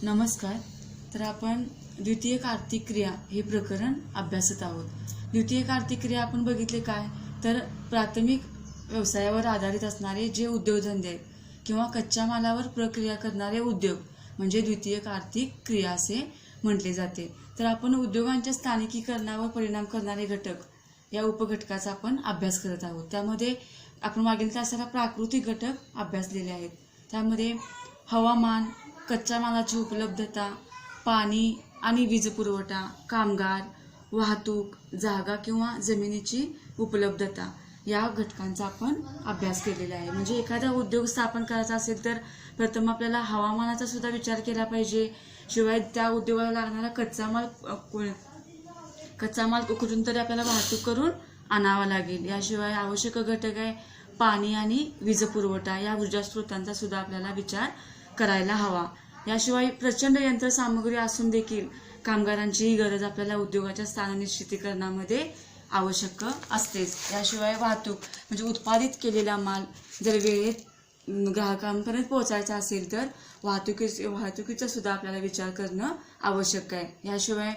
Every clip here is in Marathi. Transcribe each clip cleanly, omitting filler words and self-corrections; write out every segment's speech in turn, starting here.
नमस्कार. तर आपण द्वितीयक आर्थिक क्रिया हे प्रकरण अभ्यासत आहोत. द्वितीयक आर्थिक क्रिया आपण बघितले काय, तर प्राथमिक व्यवसायावर आधारित असणारे जे उद्योगधंदे आहेत किंवा कच्च्या मालावर प्रक्रिया करणारे उद्योग म्हणजे द्वितीयक आर्थिक क्रिया असे म्हटले जाते. तर आपण उद्योगांच्या स्थानिकीकरणावर परिणाम करणारे घटक या उपघटकाचा आपण अभ्यास करत आहोत. त्यामध्ये आपण मागील तासाला प्राकृतिक घटक अभ्यासलेले आहेत. त्यामध्ये हवामान, कच्च्या मालाची उपलब्धता, पाणी आणि वीज पुरवठा, कामगार, वाहतूक, जागा किंवा जमिनीची उपलब्धता या घटकांचा आपण अभ्यास केलेला आहे. म्हणजे एखादा उद्योग स्थापन करायचा असेल तर प्रथम आपल्याला हवामानाचा सुद्धा विचार केला पाहिजे. शिवाय त्या उद्योगाला लागणारा कच्चा माल कुठून तरी आपल्याला वाहतूक करून आणावा लागेल. याशिवाय आवश्यक घटक आहे पाणी आणि वीज पुरवठा, या ऊर्जा स्रोतांचा सुद्धा आपल्याला विचार करायला हवा. याशिवाय प्रचंड यंत्रसामुग्री असून देखील कामगारांचीही गरज आपल्याला उद्योगाच्या स्थान निश्चितीकरणामध्ये आवश्यक असतेच. याशिवाय वाहतूक म्हणजे उत्पादित केलेला माल जर वेळेत ग्राहकांपर्यंत पोहोचायचा असेल तर वाहतुकीचा सुद्धा आपल्याला विचार करणं आवश्यक आहे. याशिवाय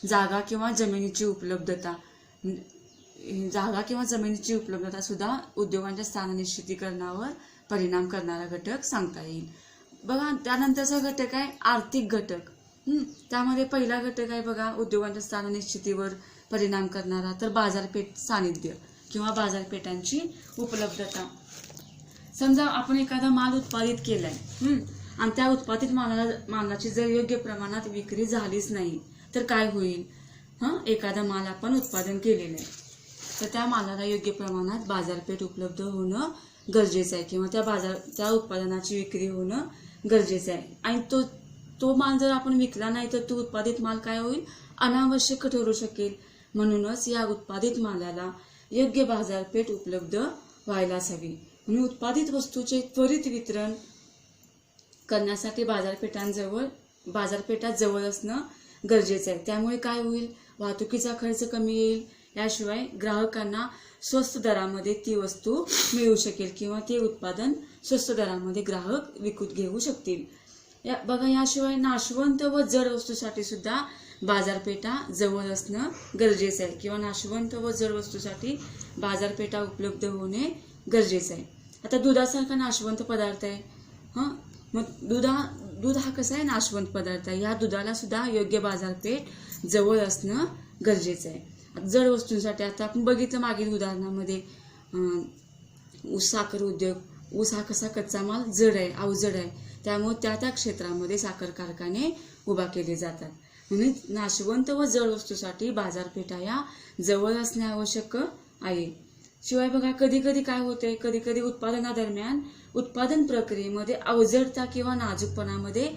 जागा किंवा जमिनीची उपलब्धता सुद्धा उद्योगांच्या स्थान निश्चितीकरणावर परिणाम करणारा घटक सांगता येईल. बघा, त्यानंतरचा घटक आहे आर्थिक घटक. त्यामध्ये पहिला घटक आहे बघा उद्योगांच्या स्थान निश्चितीवर परिणाम करणारा, तर बाजारपेठ सानिध्य किंवा बाजारपेठांची उपलब्धता. समजा आपण एखादा माल उत्पादित केलाय आणि त्या उत्पादित मालाची जर योग्य प्रमाणात विक्री झालीच नाही तर काय होईल. एखादा माल आपण उत्पादन केलेला आहे तर त्या मालाला योग्य प्रमाणात बाजारपेठ उपलब्ध होणं गरजेचं आहे किंवा त्या उत्पादनाची विक्री होणं गरजेचं आहे. आणि तो माल जर आपण विकला नाही तर तो उत्पादित माल काय होईल, अनावश्यक ठरू शकेल. म्हणूनच या उत्पादित मालाला योग्य बाजारपेठ उपलब्ध व्हायलाच हवी. म्हणून उत्पादित वस्तूचे त्वरित वितरण करण्यासाठी बाजारपेठात जवळ असणं गरजेचं आहे. त्यामुळे काय होईल, वाहतुकीचा खर्च कमी येईल. याशिवाय ग्राहकांना स्वस्त दरामध्ये ती वस्तू मिळू शकेल किंवा ते उत्पादन स्वस्त दरामध्ये ग्राहक विकत घेऊ शकतील. याशिवाय नाशवंत व जड वस्तूसाठी सुद्धा बाजारपेठा जवळ असणं गरजेचं आहे किंवा नाशवंत व जड वस्तूसाठी बाजारपेठा उपलब्ध होणे गरजेचं आहे. आता दुधासारखा नाशवंत पदार्थ आहे. मग दूध हा कसा आहे, नाशवंत पदार्थ आहे. या दुधाला सुद्धा योग्य बाजारपेठ जवळ असणं गरजेचं आहे. जड वस्तूंसाठी आता आपण बघितलं मागील उदाहरणामध्ये साखर उद्योग, ऊस हा कसा कच्चा माल जड आहे, अवजड आहे. त्यामुळे त्या क्षेत्रामध्ये साखर कारखाने उभा केले जातात. म्हणून नाशवंत व जड वस्तूसाठी बाजारपेठा या जवळ असणे आवश्यक आहे. शिवाय बघा, कधी कधी काय होते, कधी कधी उत्पादनादरम्यान उत्पादन प्रक्रियेमध्ये अवजडता किंवा नाजूकपणामध्ये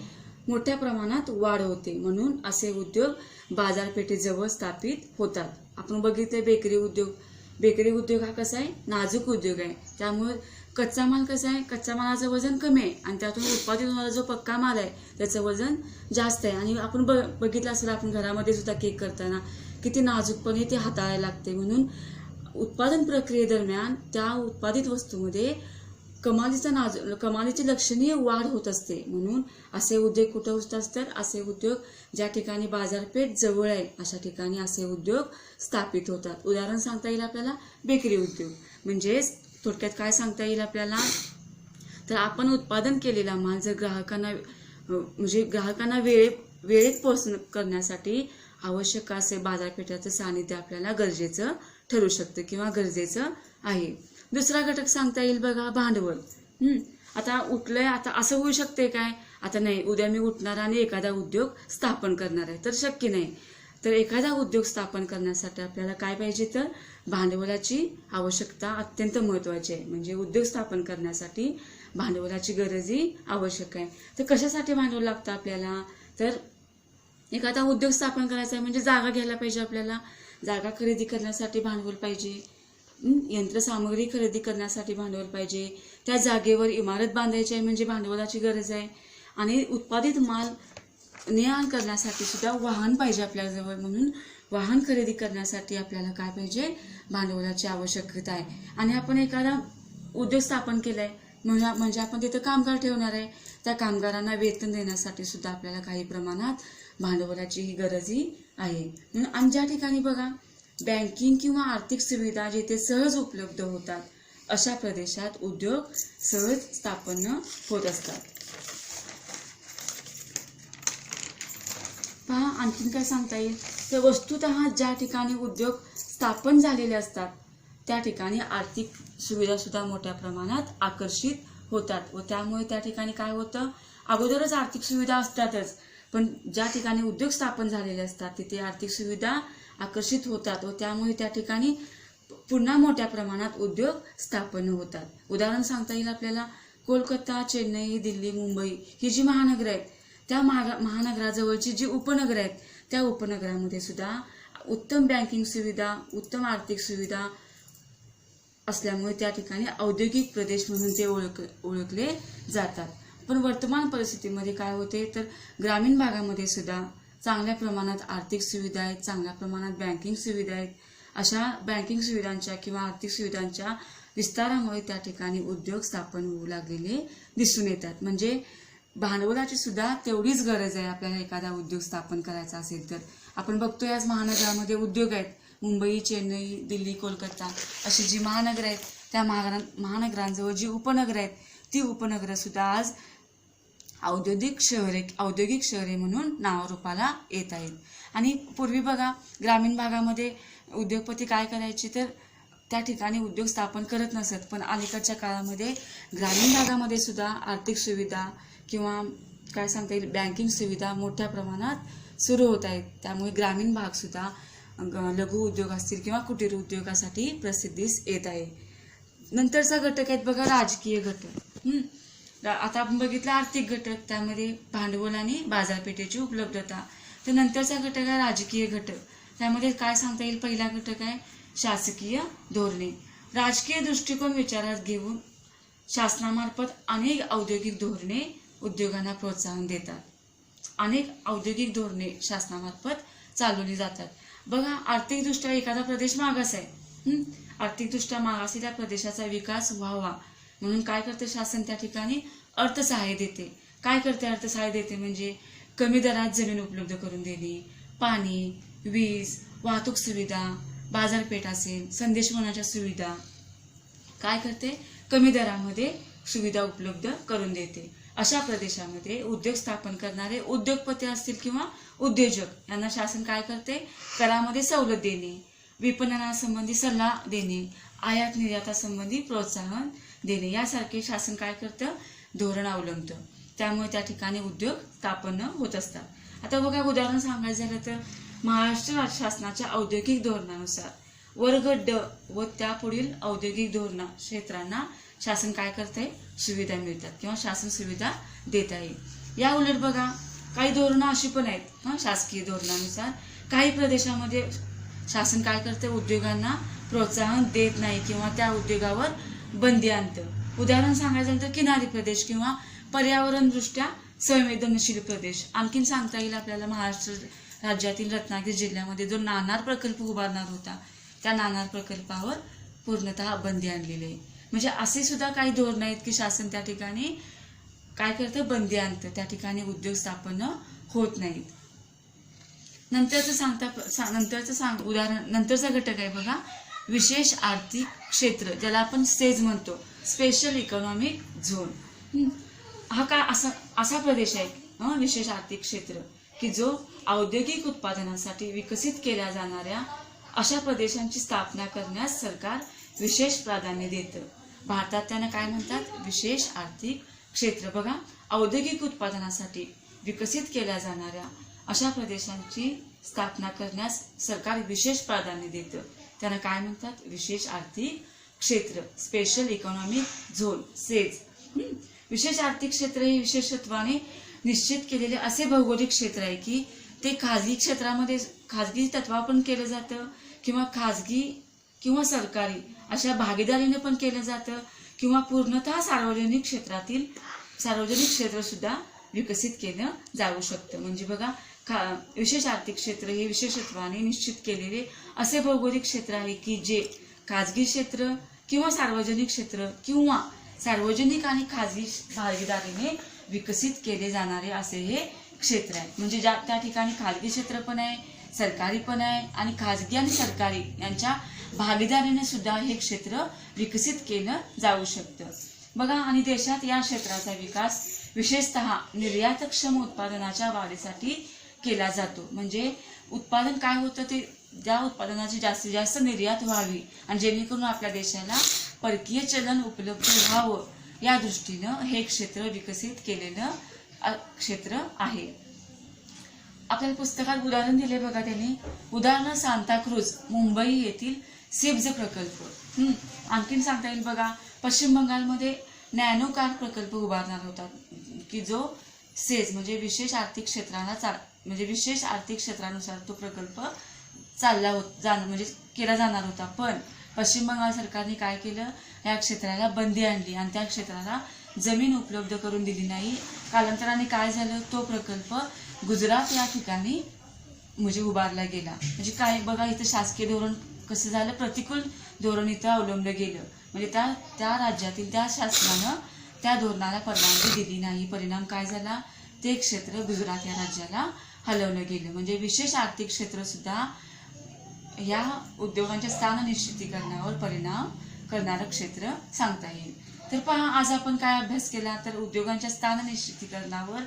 मोठ्या प्रमाणात वाढ होते. म्हणून असे उद्योग बाजारपेठेजवळ स्थापित होतात. आपण बघितले बेकरी उद्योग हा कसा आहे, नाजूक उद्योग आहे. त्यामुळे कच्चा माल कसा आहे, कच्च्या मालाचं वजन कमी आहे आणि त्यातून उत्पादित होणारा जो पक्का माल आहे त्याचं वजन जास्त आहे. आणि आपण बघितलं असेल, आपण घरामध्ये सुद्धा केक करताना किती नाजूकपणे ते हाताळायला लागते. म्हणून उत्पादन प्रक्रियेदरम्यान त्या उत्पादित वस्तूमध्ये कमालीची लक्षणीय वाढ होत असते. म्हणून असे उद्योग कुठे होतात, तर असे उद्योग ज्या ठिकाणी बाजारपेठ जवळ आहे अशा ठिकाणी असे उद्योग स्थापित होतात. उदाहरण सांगता येईल आपल्याला बेकरी उद्योग. म्हणजेच थोडक्यात काय सांगता येईल आपल्याला, तर आपण उत्पादन केलेला माल जर ग्राहकांना वेळेत पोहोचणं करण्यासाठी आवश्यक असे बाजारपेठाचं सानिध्य आपल्याला गरजेचं ठरू शकतं किंवा गरजेचं आहे. दुसरा घटक सांगता येईल बघा, भांडवल. आता उठलंय, आता असं होऊ शकते काय, आता नाही उद्या मी उठणार आणि एखादा उद्योग स्थापन करणार आहे, तर शक्य नाही. तर एखादा उद्योग स्थापन करण्यासाठी आपल्याला काय पाहिजे, तर भांडवलाची आवश्यकता अत्यंत महत्त्वाची आहे. म्हणजे उद्योग स्थापन करण्यासाठी भांडवलाची गरजही आवश्यक आहे. तर कशासाठी भांडवल लागतं आपल्याला, तर एखादा उद्योग स्थापन करायचा आहे म्हणजे जागा घ्यायला पाहिजे. आपल्याला जागा खरेदी करण्यासाठी भांडवल पाहिजे. यंत्रसामुग्री खरेदी करण्यासाठी भांडवल पाहिजे. त्या जागेवर इमारत बांधायची आहे म्हणजे भांडवलाची गरज आहे. आणि उत्पादित माल ने-आण करण्यासाठी सुद्धा वाहन पाहिजे आपल्याजवळ. म्हणून वाहन खरेदी करण्यासाठी आपल्याला काय पाहिजे, भांडवलाची आवश्यकता आहे. आणि आपण एखादा उद्योग स्थापन केलाय म्हणजे आपण तिथं कामगार ठेवणार आहे, त्या कामगारांना वेतन देण्यासाठी सुद्धा आपल्याला काही प्रमाणात भांडवलाचीही गरजही आहे. आणि ज्या ठिकाणी बघा बँकिंग किंवा आर्थिक सुविधा जिथे सहज उपलब्ध होतात अशा प्रदेशात उद्योग सहज स्थापन होत असतात. पहा आणखीन काय सांगता येईल तर वस्तुतः ज्या ठिकाणी उद्योग स्थापन झालेले असतात त्या ठिकाणी आर्थिक सुविधा सुद्धा मोठ्या प्रमाणात आकर्षित होतात व त्यामुळे त्या ठिकाणी काय होतं, अगोदरच आर्थिक सुविधा असतातच, पण ज्या ठिकाणी उद्योग स्थापन झालेले असतात तिथे आर्थिक सुविधा आकर्षित होतात व त्यामुळे त्या ठिकाणी पुन्हा मोठ्या प्रमाणात उद्योग स्थापन होतात. उदाहरण सांगता येईल आपल्याला कोलकाता, चेन्नई, दिल्ली, मुंबई ही जी महानगर आहेत त्या महानगराजवळची जी उपनगर आहेत त्या उपनगरामध्ये सुद्धा उत्तम बँकिंग सुविधा, उत्तम आर्थिक सुविधा असल्यामुळे त्या ठिकाणी औद्योगिक प्रदेश म्हणून ते ओळखले जातात. पण वर्तमान परिस्थितीमध्ये काय होते तर ग्रामीण भागामध्ये सुद्धा चांगल्या प्रमाणात आर्थिक सुविधा आहेत, चांगल्या प्रमाणात बँकिंग सुविधा आहेत. अशा बँकिंग सुविधांच्या किंवा आर्थिक सुविधांच्या विस्तारामुळे त्या ठिकाणी उद्योग स्थापन होऊ लागलेले दिसून येतात. म्हणजे भांडवलाची सुद्धा तेवढीच गरज आहे आपल्याला एखादा उद्योग स्थापन करायचा असेल तर. आपण बघतोय आज महानगरामध्ये उद्योग आहेत, मुंबई, चेन्नई, दिल्ली, कोलकाता अशी जी महानगर आहेत त्या महानगरांजवळ जी उपनगर आहेत ती उपनगरं सुद्धा आज औद्योगिक शहरे म्हणून नावारूपाला येत आहेत. आणि पूर्वी बघा ग्रामीण भागामध्ये उद्योगपती काय करायचे तर त्या ठिकाणी उद्योग स्थापन करत नसत, पण अलीकडच्या काळामध्ये ग्रामीण भागामध्ये सुद्धा आर्थिक सुविधा किंवा काय सांगता येईल बँकिंग सुविधा मोठ्या प्रमाणात सुरू होत आहेत. त्यामुळे ग्रामीण भाग सुद्धा लघु उद्योग असतील किंवा कुटीर उद्योगासाठी प्रसिद्धीस येत आहे. नंतरचा घटक आहेत बघा राजकीय घटक. आता आपण बघितलं आर्थिक घटक, त्यामध्ये भांडवल आणि बाजारपेठेची उपलब्धता. तर नंतरचा घटक आहे राजकीय घटक. त्यामध्ये काय सांगता येईल, पहिला घटक आहे शासकीय धोरणे. राजकीय दृष्टिकोन विचारात घेऊन शासनामार्फत अनेक औद्योगिक धोरणे उद्योगांना प्रोत्साहन देतात. अनेक औद्योगिक धोरणे शासनामार्फत चालवली जातात. बघा आर्थिकदृष्ट्या एखादा प्रदेश मागास आहे, आर्थिकदृष्ट्या मागास त्या प्रदेशाचा विकास व्हावा म्हणून काय करते शासन त्या ठिकाणी अर्थसहाय्य देते. काय करते अर्थसहाय्य देते म्हणजे कमी दरात जमीन उपलब्ध करून देणे, पाणी, वीज, वाहतूक सुविधा, बाजारपेठ असेल, संदेशवहनाच्या सुविधा काय करते कमी दरामध्ये सुविधा उपलब्ध करून देते. अशा प्रदेशामध्ये उद्योग स्थापन करणारे उद्योगपती असतील किंवा उद्योजक यांना शासन काय करते करामध्ये सवलत देणे, विपणनासंबंधी सल्ला देणे, आयात निर्यातासंबंधी प्रोत्साहन देणे यासारखे शासन काय करतं धोरण अवलंबतं. त्यामुळे त्या ठिकाणी उद्योग स्थापन होत असतात. आता बघा उदाहरण सांगायचं झालं तर महाराष्ट्र राज्य शासनाच्या औद्योगिक धोरणानुसार वर्ग ड व त्यापुढील औद्योगिक धोरण क्षेत्रांना शासन काय करते सुविधा मिळतात किंवा शासन सुविधा देत आहे. या उलट बघा काही धोरणं अशी पण आहेत शासकीय धोरणानुसार काही प्रदेशामध्ये शासन काय करते उद्योगांना प्रोत्साहन देत नाही किंवा त्या उद्योगावर बंदी आणतं. उदाहरण सांगायचं झालं तर किनारी प्रदेश किंवा पर्यावरण दृष्ट्या संवेदनशील प्रदेश. आणखीन सांगता येईल आपल्याला महाराष्ट्र राज्यातील रत्नागिरी जिल्ह्यामध्ये जो नाणार प्रकल्प उभारणार होता त्या नाणार प्रकल्पावर पूर्णतः बंदी आणलेली आहे. म्हणजे असे सुद्धा काही धोरण आहेत की शासन त्या ठिकाणी काय करतं बंदी आणतं, त्या ठिकाणी उद्योग स्थापन होत नाहीत. नंतरचा घटक आहे बघा विशेष आर्थिक क्षेत्र, ज्याला आपण सेज म्हणतो, स्पेशल इकॉनॉमिक झोन. हा काय असा प्रदेश आहे विशेष आर्थिक क्षेत्र की जो औद्योगिक उत्पादनासाठी विकसित केल्या जाणाऱ्या अशा प्रदेशांची स्थापना करण्यास सरकार विशेष प्राधान्य देतं. भारतात त्यांना काय म्हणतात विशेष आर्थिक क्षेत्र. बघा औद्योगिक उत्पादनासाठी विकसित केल्या जाणाऱ्या अशा प्रदेशांची स्थापना करण्यास सरकार विशेष प्राधान्य देतं. त्यांना काय म्हणतात विशेष आर्थिक क्षेत्र, स्पेशल इकॉनॉमिक झोन, सेज. विशेष आर्थिक क्षेत्र हे विशेषत्वाने निश्चित केलेले असे भौगोलिक क्षेत्र आहे की ते खाजगी क्षेत्रामध्ये खाजगी तत्वावर पण केलं जातं किंवा खाजगी किंवा सरकारी अशा भागीदारीने पण केलं जातं किंवा पूर्णतः सार्वजनिक क्षेत्र सुद्धा विकसित केलं जाऊ शकतं. म्हणजे बघा विशेष आर्थिक क्षेत्र हे विशेषत्वाने निश्चित केलेले असे भौगोलिक क्षेत्र आहे की जे खाजगी क्षेत्र किंवा सार्वजनिक क्षेत्र किंवा सार्वजनिक आणि खाजगी भागीदारीने विकसित केले जाणारे असे हे क्षेत्र आहे. म्हणजे त्या ठिकाणी खाजगी क्षेत्र पण आहे, सरकारी पण आहे आणि खाजगी आणि सरकारी यांच्या भागीदारीने सुद्धा हे क्षेत्र विकसित केलं जाऊ शकतं. बघा, आणि देशात या क्षेत्राचा विकास विशेषतः निर्यातक्षम उत्पादनाच्या वाढीसाठी केला जातो. म्हणजे उत्पादन काय होतं ते ज्या उत्पादनाची जास्तीत जास्त निर्यात व्हावी आणि जेणेकरून आपल्या देशाला परकीय चलन उपलब्ध व्हावं या दृष्टीनं हे क्षेत्र विकसित केलेलं क्षेत्र आहे. आपल्याला पुस्तकात उदाहरण दिले बघा त्यांनी. उदाहरण सांताक्रूझ मुंबई येथील सिप्झ प्रकल्प. आणखीन सांगता येईल बघा, पश्चिम बंगालमध्ये नॅनो कार प्रकल्प उभारणार होता की जो सेज म्हणजे विशेष आर्थिक क्षेत्रानुसार तो प्रकल्प म्हणजे केला जाणार होता. पण पश्चिम बंगाल सरकारने काय केलं, या क्षेत्राला बंदी आणली आणि त्या क्षेत्राला जमीन उपलब्ध करून दिली नाही. कालांतराने काय झालं, तो प्रकल्प गुजरात या ठिकाणी म्हणजे उभारला गेला. म्हणजे काय बघा, इथं शासकीय धोरण कसं झालं, प्रतिकूल धोरण इथं अवलंबलं गेलं. म्हणजे त्या राज्यातील त्या शासनानं त्या धोरणाला परवानगी दिली नाही. परिणाम काय झाला, ते क्षेत्र गुजरात या राज्याला हलवलं गेलं. म्हणजे विशेष आर्थिक क्षेत्र सुद्धा या उद्योगांच्या स्थान निश्चितीकरणावर परिणाम करणारं क्षेत्र सांगता येईल. तर पहा, आज आपण काय अभ्यास केला, तर उद्योगांच्या स्थान निश्चितीकरणावर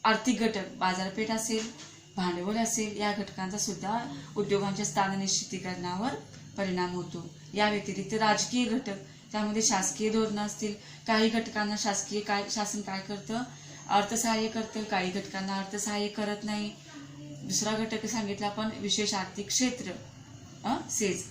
आर्थिक घटक, बाजारपेठ असेल, भांडवल असेल, या घटकांचा सुद्धा उद्योगांच्या स्थान निश्चितीकरणावर परिणाम होतो. या व्यतिरिक्त राजकीय घटक, त्यामध्ये शासकीय धोरणं असतील. काही घटकांना शासन काय करतं, अर्थसहाय्य करतं, काही घटकांना अर्थसहाय्य करत नाही. दुसरा घटक सांगितला आपण विशेष आर्थिक क्षेत्र सेज,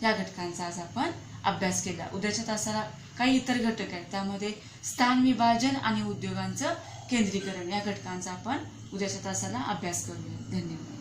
या घटकांचा आज आपण अभ्यास केला. उद्याच्या तासाला काही इतर घटक आहेत, त्यामध्ये स्थान विभाजन आणि उद्योगांचं केंद्रीकरण या घटकांचा आपण उद्याच्या तासाला अभ्यास करूया. धन्यवाद.